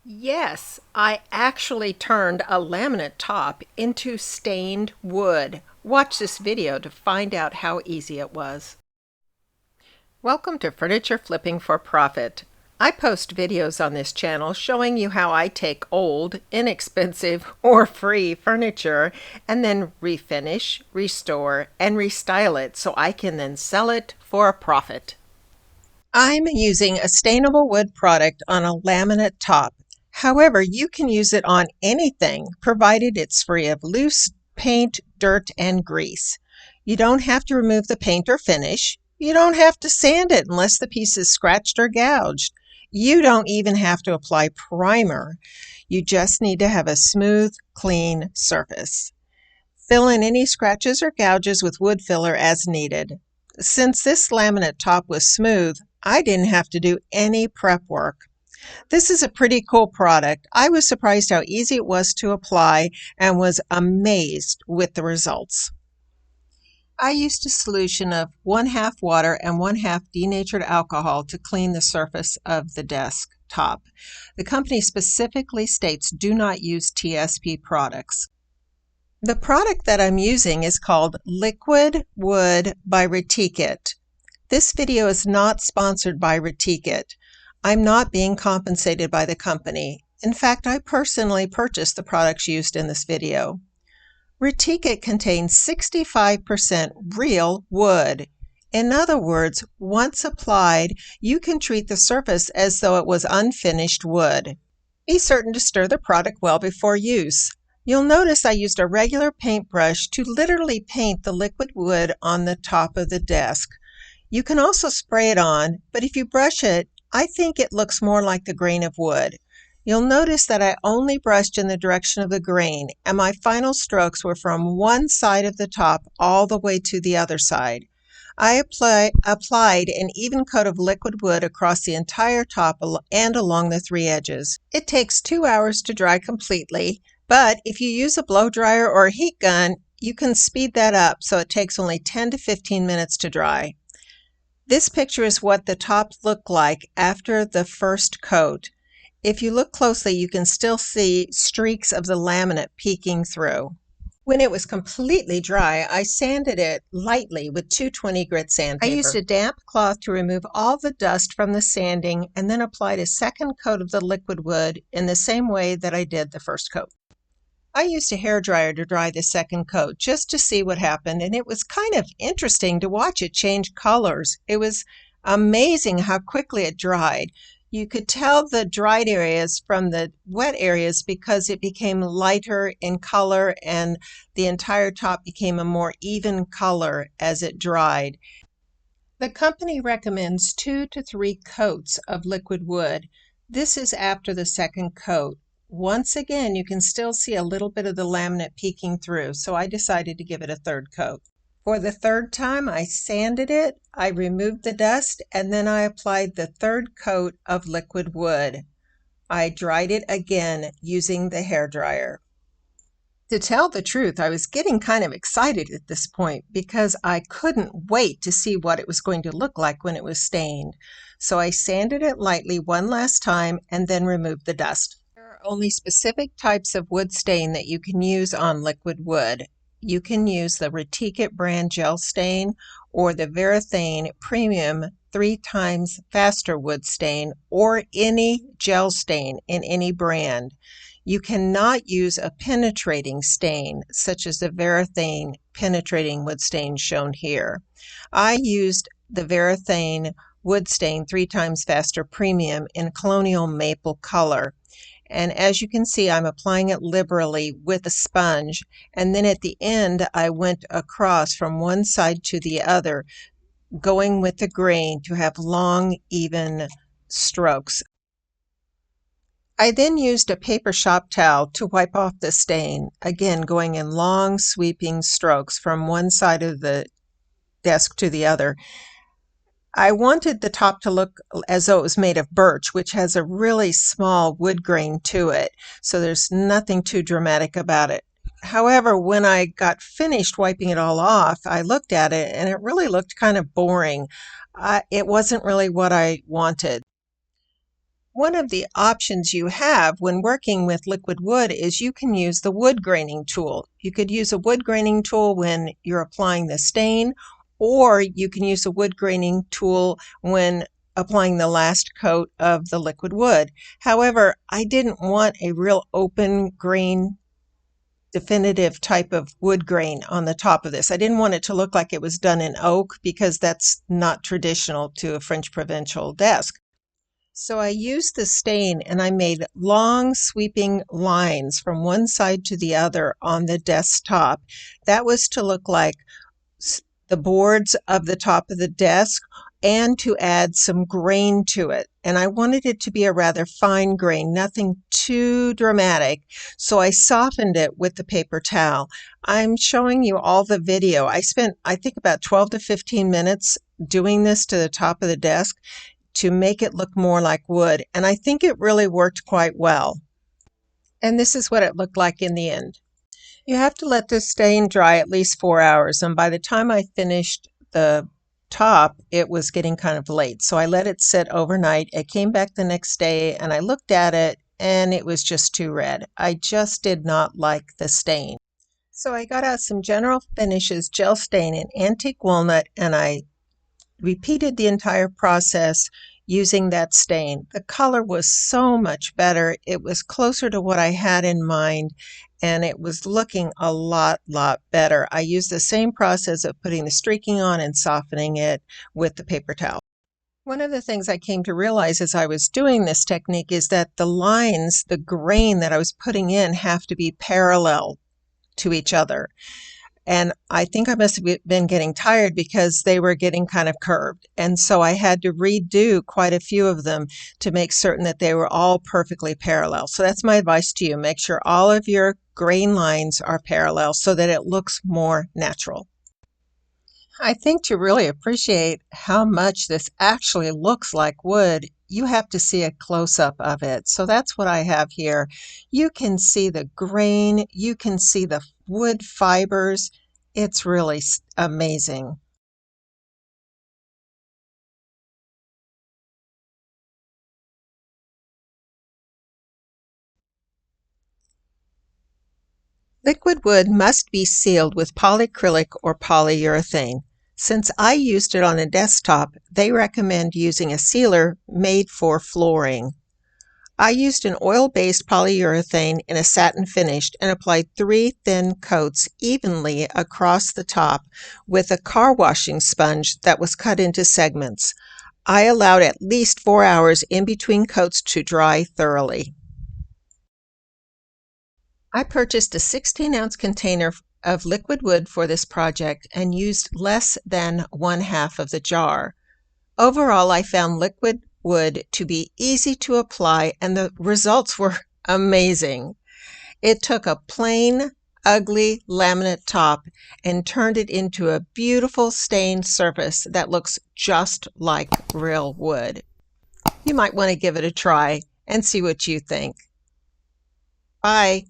Yes, I actually turned a laminate top into stained wood. Watch this video to find out how easy it was. Welcome to Furniture Flipping for Profit. I post videos on this channel showing you how I take old, inexpensive, or free furniture and then refinish, restore, and restyle it so I can then sell it for a profit. I'm using a stainable wood product on a laminate top. However, you can use it on anything, provided it's free of loose paint, dirt, and grease. You don't have to remove the paint or finish. You don't have to sand it unless the piece is scratched or gouged. You don't even have to apply primer. You just need to have a smooth, clean surface. Fill in any scratches or gouges with wood filler as needed. Since this laminate top was smooth, I didn't have to do any prep work. This is a pretty cool product. I was surprised how easy it was to apply and was amazed with the results. I used a solution of 1/2 water and 1/2 denatured alcohol to clean the surface of the desk top. The company specifically states do not use TSP products. The product that I'm using is called Liquid Wood by Retique It. This video is not sponsored by Retique It. I'm not being compensated by the company. In fact, I personally purchased the products used in this video. Retique It contains 65% real wood. In other words, once applied, you can treat the surface as though it was unfinished wood. Be certain to stir the product well before use. You'll notice I used a regular paintbrush to literally paint the liquid wood on the top of the desk. You can also spray it on, but if you brush it, I think it looks more like the grain of wood. You'll notice that I only brushed in the direction of the grain, and my final strokes were from one side of the top all the way to the other side. I applied an even coat of liquid wood across the entire top and along the 3 edges. It takes 2 hours to dry completely, but if you use a blow dryer or a heat gun, you can speed that up so it takes only 10 to 15 minutes to dry. This picture is what the top looked like after the first coat. If you look closely, you can still see streaks of the laminate peeking through. When it was completely dry, I sanded it lightly with 220 grit sandpaper. I used a damp cloth to remove all the dust from the sanding and then applied a second coat of the liquid wood in the same way that I did the first coat. I used a hairdryer to dry the second coat just to see what happened, and it was kind of interesting to watch it change colors. It was amazing how quickly it dried. You could tell the dried areas from the wet areas because it became lighter in color and the entire top became a more even color as it dried. The company recommends 2 to 3 coats of liquid wood. This is after the second coat. Once again, you can still see a little bit of the laminate peeking through, so I decided to give it a 3rd coat. For the 3rd time, I sanded it, I removed the dust, and then I applied the 3rd coat of liquid wood. I dried it again using the hairdryer. To tell the truth, I was getting kind of excited at this point because I couldn't wait to see what it was going to look like when it was stained. So I sanded it lightly one last time and then removed the dust. There are only specific types of wood stain that you can use on liquid wood. You can use the Retique It brand gel stain or the Varathane Premium 3 times faster wood stain or any gel stain in any brand. You cannot use a penetrating stain such as the Varathane penetrating wood stain shown here. I used the Varathane wood stain 3 times faster premium in colonial maple color. And as you can see, I'm applying it liberally with a sponge. And then at the end, I went across from one side to the other, going with the grain to have long, even strokes. I then used a paper shop towel to wipe off the stain, again going in long, sweeping strokes from one side of the desk to the other. I wanted the top to look as though it was made of birch, which has a really small wood grain to it, so there's nothing too dramatic about it. However, when I got finished wiping it all off, I looked at it and it really looked kind of boring. It wasn't really what I wanted. One of the options you have when working with liquid wood is you can use the wood graining tool. You could use a wood graining tool when you're applying the stain, or you can use a wood graining tool when applying the last coat of the liquid wood. However, I didn't want a real open grain definitive type of wood grain on the top of this. I didn't want it to look like it was done in oak because that's not traditional to a French Provincial desk. So I used the stain and I made long sweeping lines from one side to the other on the desktop. That was to look like the boards of the top of the desk and to add some grain to it. And I wanted it to be a rather fine grain, nothing too dramatic. So I softened it with the paper towel. I'm showing you all the video. I spent, I think, about 12 to 15 minutes doing this to the top of the desk to make it look more like wood. And I think it really worked quite well. And this is what it looked like in the end. You have to let this stain dry at least 4 hours. And by the time I finished the top, it was getting kind of late. So I let it sit overnight. I came back the next day and I looked at it and it was just too red. I just did not like the stain. So I got out some General Finishes gel stain in antique walnut and I repeated the entire process using that stain. The color was so much better. It was closer to what I had in mind, and it was looking a lot better. I used the same process of putting the streaking on and softening it with the paper towel. One of the things I came to realize as I was doing this technique is that the lines, the grain that I was putting in, have to be parallel to each other. And I think I must have been getting tired because they were getting kind of curved. And so I had to redo quite a few of them to make certain that they were all perfectly parallel. So that's my advice to you. Make sure all of your grain lines are parallel so that it looks more natural. I think to really appreciate how much this actually looks like wood, you have to see a close-up of it. So that's what I have here. You can see the grain, you can see the wood fibers. It's really amazing. Liquid wood must be sealed with polyacrylic or polyurethane. Since I used it on a desktop, they recommend using a sealer made for flooring. I used an oil-based polyurethane in a satin finish and applied 3 thin coats evenly across the top with a car washing sponge that was cut into segments. I allowed at least 4 hours in between coats to dry thoroughly. I purchased a 16-ounce container of liquid wood for this project and used less than 1/2 of the jar. Overall, I found liquid wood to be easy to apply and the results were amazing. It took a plain, ugly laminate top and turned it into a beautiful stained surface that looks just like real wood. You might want to give it a try and see what you think. Bye.